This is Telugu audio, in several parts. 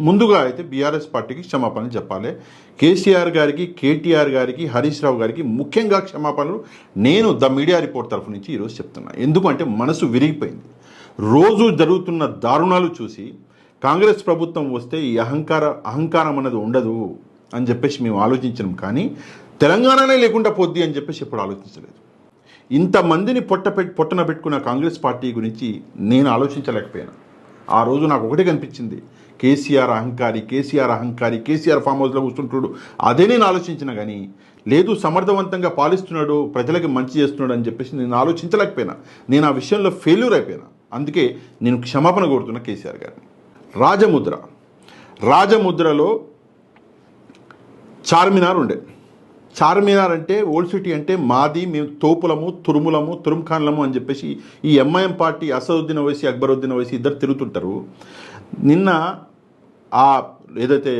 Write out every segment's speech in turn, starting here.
ముందుగా అయితే బీఆర్ఎస్ పార్టీకి క్షమాపణలు చెప్పాలి. కేసీఆర్ గారికి, కేటీఆర్ గారికి, హరీష్ రావు గారికి ముఖ్యంగా క్షమాపణలు నేను ద మీడియా రిపోర్ట్ తరఫు నుంచి ఈరోజు చెప్తున్నా. ఎందుకంటే మనసు విరిగిపోయింది. రోజు జరుగుతున్న దారుణాలు చూసి కాంగ్రెస్ ప్రభుత్వం వస్తే ఈ అహంకారం అనేది ఉండదు అని చెప్పేసి మేము ఆలోచించినాం. కానీ తెలంగాణనే లేకుండా పోద్ది అని చెప్పేసి ఎప్పుడు ఆలోచించలేదు. ఇంతమందిని పొట్టన పెట్టుకున్న కాంగ్రెస్ పార్టీ గురించి నేను ఆలోచించలేకపోయాను. ఆ రోజు నాకు ఒకటే కనిపించింది, కేసీఆర్ అహంకారి, కేసీఆర్ అహంకారి, కేసీఆర్ ఫామ్ హౌస్లో కూర్చుంటున్నాడు. అదే నేను ఆలోచించిన. కానీ లేదు, సమర్థవంతంగా పాలిస్తున్నాడు, ప్రజలకి మంచి చేస్తున్నాడు అని చెప్పేసి నేను ఆలోచించలేకపోయినా. నేను ఆ విషయంలో ఫెయిల్యూర్ అయిపోయినా. అందుకే నేను క్షమాపణ కోరుతున్నా కేసీఆర్ గారిని. రాజముద్రలో చార్మినార్ ఉండే. చార్మినార్ అంటే ఓల్డ్ సిటీ అంటే మాది, మేము తోపులము, తురుంఖాన్లము అని చెప్పేసి ఈ ఎంఐఎం పార్టీ అసదుద్దీన్ ఓవైసీ, అక్బరుద్దీన్ ఓవైసీ ఇద్దరు తిరుగుతుంటారు. నిన్న ఆ ఏదైతే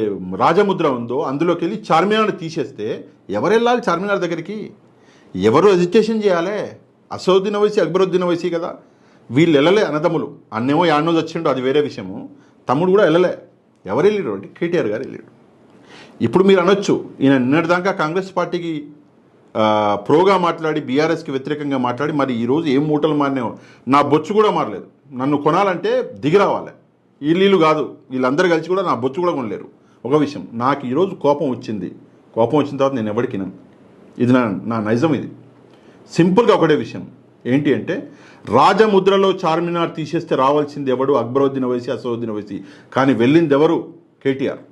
రాజముద్ర ఉందో అందులోకి వెళ్ళి చార్మినార్ తీసేస్తే ఎవరు వెళ్ళాలి చార్మినార్ దగ్గరికి? ఎవరు ఎజిటేషన్ చేయాలి? అసదుద్దీన్ ఓవైసీ, అక్బరుద్దీన్ ఓవైసీ కదా. వీళ్ళు వెళ్ళలే, అన్నదమ్ములు. అన్నేమో యాడ్నో వచ్చిండో, అది వేరే విషయము. తమ్ముడు కూడా వెళ్ళలే. ఎవరు వెళ్ళారు అంటే కేటీఆర్ గారు వెళ్ళాడు. ఇప్పుడు మీరు అనొచ్చు, ఈయన నిన్నటిదాకా కాంగ్రెస్ పార్టీకి ప్రోగా మాట్లాడి బీఆర్ఎస్కి వ్యతిరేకంగా మాట్లాడి మరి ఈరోజు ఏం మూటలు మారినాయో. నా బొచ్చు కూడా మారలేదు. నన్ను కొనాలంటే దిగి రావాలి. వీళ్ళు కాదు, వీళ్ళందరూ కలిసి కూడా నా బొచ్చు కూడా కొనలేరు. ఒక విషయం, నాకు ఈరోజు కోపం వచ్చింది. కోపం వచ్చిన తర్వాత నేను ఎవరికినాను. ఇది నా నైజం. ఇది సింపుల్గా ఒకటే విషయం ఏంటి అంటే, రాజముద్రలో చార్మినార్ తీసేస్తే రావాల్సింది ఎవడు? అక్బరుద్దీన్ ఓవైసీ, అసదుద్దీన్ ఓవైసీ. కానీ వెళ్ళింది ఎవరు? కేటీఆర్.